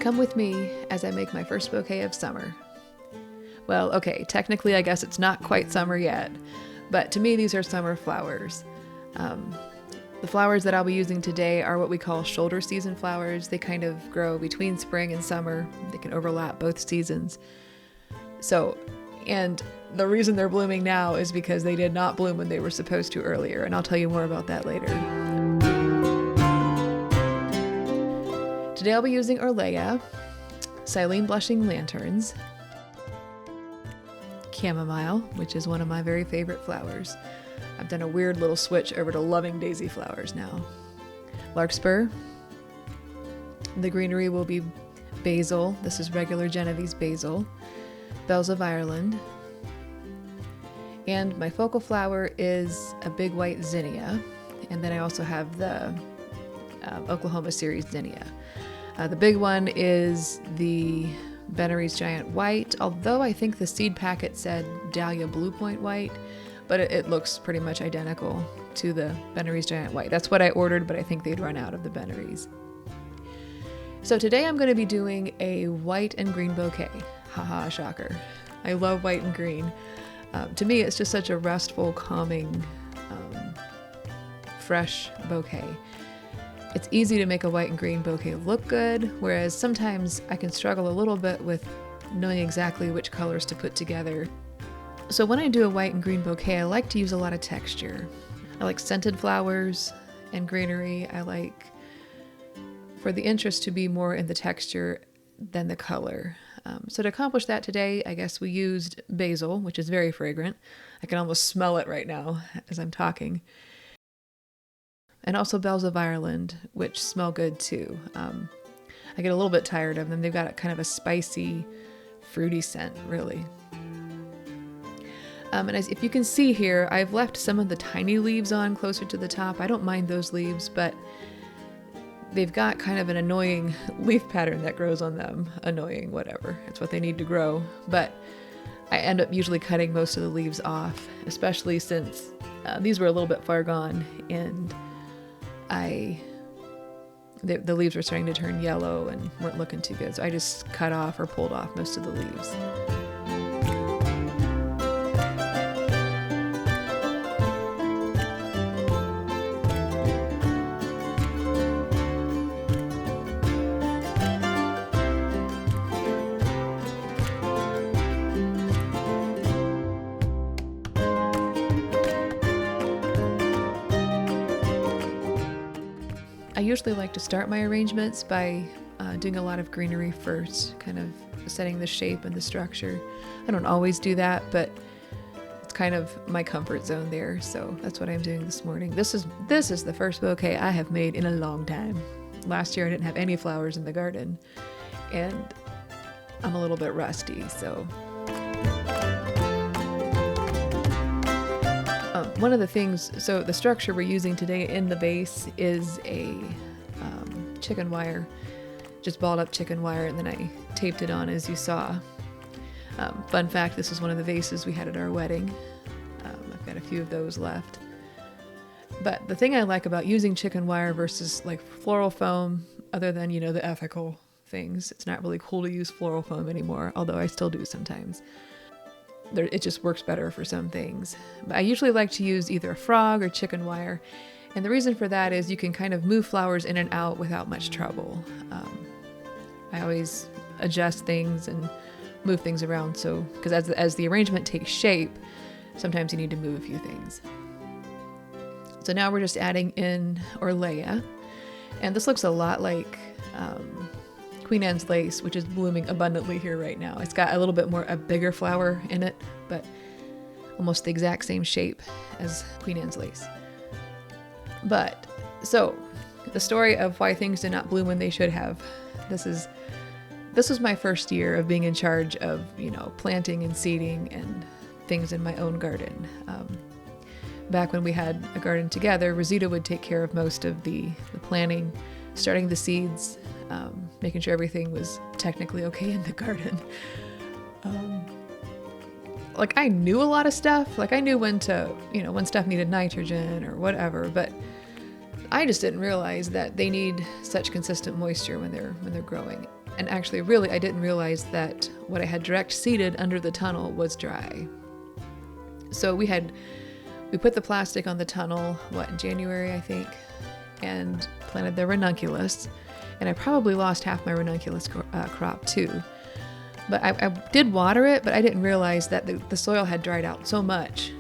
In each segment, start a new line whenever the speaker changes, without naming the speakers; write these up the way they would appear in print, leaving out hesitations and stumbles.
Come with me as I make my first bouquet of summer. Well, okay, technically I guess it's not quite summer yet, but to me these are summer flowers. The flowers that I'll be using today are what we call shoulder season flowers. They kind of grow between spring and summer. They can overlap both seasons. And the reason they're blooming now is because they did not bloom when they were supposed to earlier, and I'll tell you more about that later. Today I'll be using Orlea, Silene Blushing Lanterns, Chamomile, which is one of my very favorite flowers. I've done a weird little switch over to loving daisy flowers now. Larkspur. The greenery will be basil. This is regular Genovese basil. Bells of Ireland. And my focal flower is a big white zinnia. And then I also have the Oklahoma series zinnia. The big one is the Benary's Giant White, although I think the seed packet said Dahlia Blue Point White, but it looks pretty much identical to the Benary's Giant White. That's what I ordered, but I think they'd run out of the Benary's. So today I'm going to be doing a white and green bouquet. Haha, shocker. I love white and green. To me, it's just such a restful, calming, fresh bouquet. It's easy to make a white and green bouquet look good, whereas sometimes I can struggle a little bit with knowing exactly which colors to put together. So when I do a white and green bouquet, I like to use a lot of texture. I like scented flowers and greenery. I like for the interest to be more in the texture than the color. So to accomplish that today, I guess we used basil, which is very fragrant. I can almost smell it right now as I'm talking. And also bells of Ireland, which smell good too. I get a little bit tired of them. They've got kind of a spicy, fruity scent, really. And if you can see here, I've left some of the tiny leaves on closer to the top. I don't mind those leaves, but they've got kind of an annoying leaf pattern that grows on them. Annoying, whatever. It's what they need to grow. But I end up usually cutting most of the leaves off, especially since these were a little bit far gone and the leaves were starting to turn yellow and weren't looking too good. So I just cut off or pulled off most of the leaves. I usually like to start my arrangements by doing a lot of greenery first, kind of setting the shape and the structure. I don't always do that, but it's kind of my comfort zone there, so that's what I'm doing this morning. This is the first bouquet I have made in a long time. Last year I didn't have any flowers in the garden, and I'm a little bit rusty, so... One of the things, so the structure we're using today in the vase is a chicken wire, just balled up chicken wire, and then I taped it on as you saw. Fun fact, this is one of the vases we had at our wedding. I've got a few of those left. But the thing I like about using chicken wire versus like floral foam, other than, the ethical things, it's not really cool to use floral foam anymore, although I still do sometimes. It just works better for some things. But I usually like to use either a frog or chicken wire. And the reason for that is you can kind of move flowers in and out without much trouble. I always adjust things and move things around. So, because as the arrangement takes shape, sometimes you need to move a few things. So now we're just adding in Orlea. And this looks a lot like Queen Anne's lace, which is blooming abundantly here right now. It's got a little bit more, a bigger flower in it, but almost the exact same shape as Queen Anne's lace. But, so, the story of why things did not bloom when they should have. This was my first year of being in charge of, planting and seeding and things in my own garden. Back when we had a garden together, Rosita would take care of most of the planting, starting the seeds, making sure everything was technically okay in the garden. I knew a lot of stuff. I knew when stuff needed nitrogen or whatever, but I just didn't realize that they need such consistent moisture when they're growing. And actually, really, I didn't realize that what I had direct seeded under the tunnel was dry. So we put the plastic on the tunnel, in January, I think, and planted the ranunculus. And I probably lost half my ranunculus crop too. But I did water it, but I didn't realize that the soil had dried out so much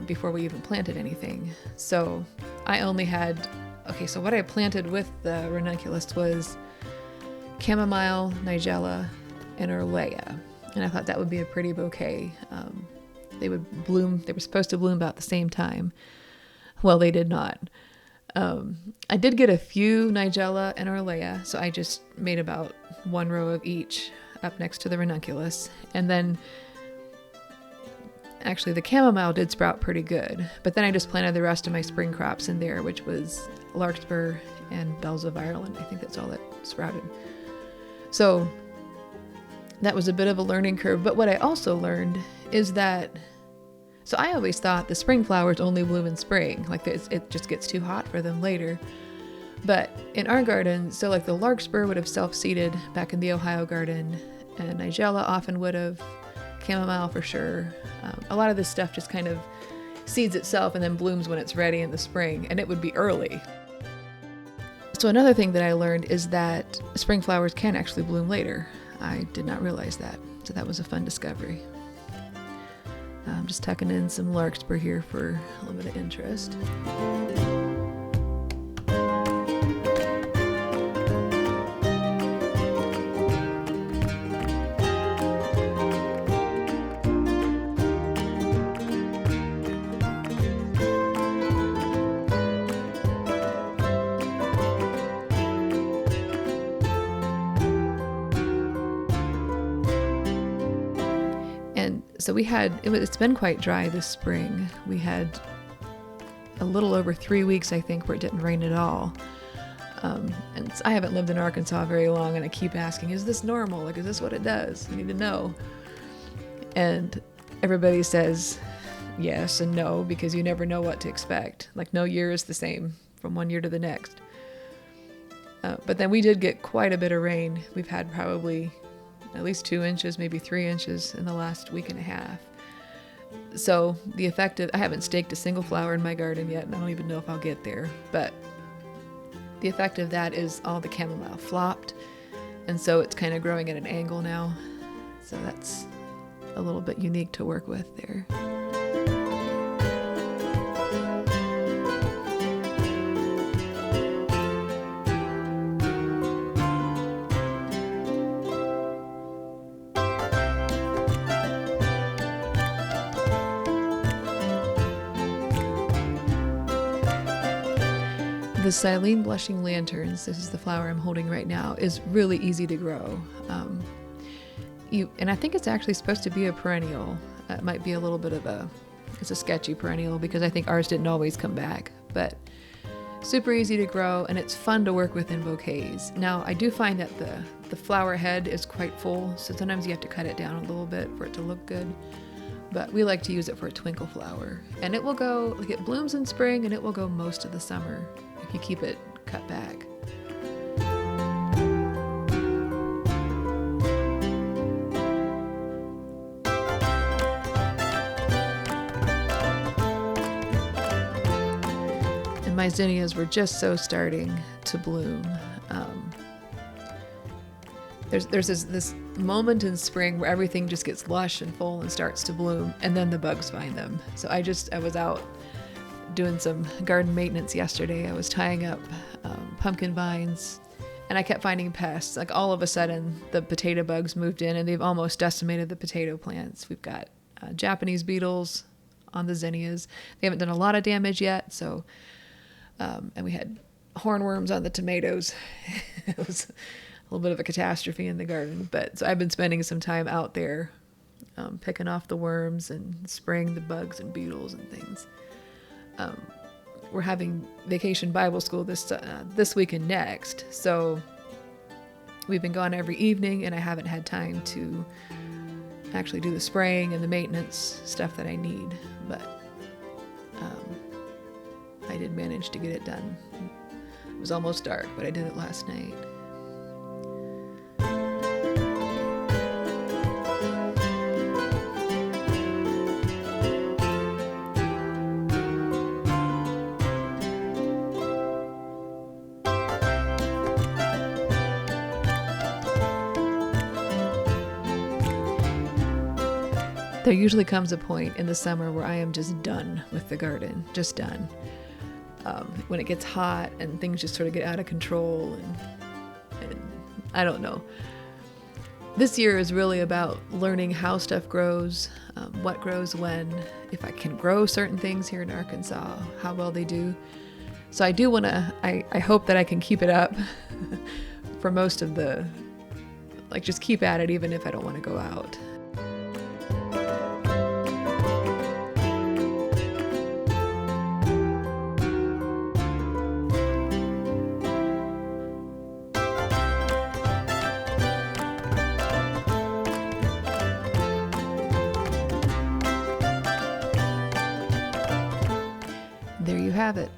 before we even planted anything. So I only had, so what I planted with the ranunculus was chamomile, nigella, and Erleia. And I thought that would be a pretty bouquet. They would bloom, they were supposed to bloom about the same time. Well, they did not. I did get a few nigella and Erleia, so I just made about one row of each up next to the ranunculus. And then actually the chamomile did sprout pretty good, but then I just planted the rest of my spring crops in there, which was larkspur and bells of Ireland. I think that's all that sprouted. So that was a bit of a learning curve. But what I also learned is that, so I always thought the spring flowers only bloom in spring, like it just gets too hot for them later. But in our garden, so like the larkspur would have self-seeded back in the Ohio garden, and nigella often would have, chamomile for sure. A lot of this stuff just kind of seeds itself and then blooms when it's ready in the spring, and it would be early. So another thing that I learned is that spring flowers can actually bloom later. I did not realize that, so that was a fun discovery. I'm just tucking in some larkspur here for a little bit of interest. So it's been quite dry this spring. We had a little over 3 weeks, I think, where it didn't rain at all. And I haven't lived in Arkansas very long, and I keep asking, is this normal? Like, is this what it does? I need to know. And everybody says yes and no, because you never know what to expect. Like, no year is the same from one year to the next. But then we did get quite a bit of rain. We've had probably at least 2 inches, maybe 3 inches in the last week and a half. So the effect of, I haven't staked a single flower in my garden yet, and I don't even know if I'll get there, but the effect of that is all the chamomile flopped, and so it's kind of growing at an angle now. So that's a little bit unique to work with there. The Silene Blushing Lanterns, this is the flower I'm holding right now, is really easy to grow. And I think it's actually supposed to be a perennial. It might be a little bit of it's a sketchy perennial because I think ours didn't always come back, but super easy to grow, and it's fun to work with in bouquets. Now, I do find that the flower head is quite full, so sometimes you have to cut it down a little bit for it to look good. But we like to use it for a twinkle flower. And it will go, like it blooms in spring and it will go most of the summer if you keep it cut back. And my zinnias were just so starting to bloom. There's this moment in spring where everything just gets lush and full and starts to bloom, and then the bugs find them. So I was out doing some garden maintenance yesterday. I was tying up pumpkin vines, and I kept finding pests. Like all of a sudden, the potato bugs moved in, and they've almost decimated the potato plants. We've got Japanese beetles on the zinnias. They haven't done a lot of damage yet, so and we had hornworms on the tomatoes. It was a little bit of a catastrophe in the garden, but so I've been spending some time out there picking off the worms and spraying the bugs and beetles and things. We're having vacation Bible school this week and next, so we've been gone every evening, and I haven't had time to actually do the spraying and the maintenance stuff that I need, but I did manage to get it done. It was almost dark, but I did it last night. There usually comes a point in the summer where I am just done with the garden, just done. When it gets hot and things just sort of get out of control, and I don't know. This year is really about learning how stuff grows, what grows when, if I can grow certain things here in Arkansas, how well they do. So I do want to, I hope that I can keep it up for most of the, like just keep at it even if I don't want to go out. There you have it,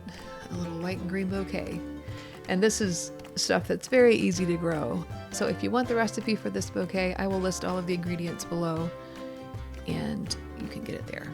a little white and green bouquet. And this is stuff that's very easy to grow. So if you want the recipe for this bouquet, I will list all of the ingredients below and you can get it there.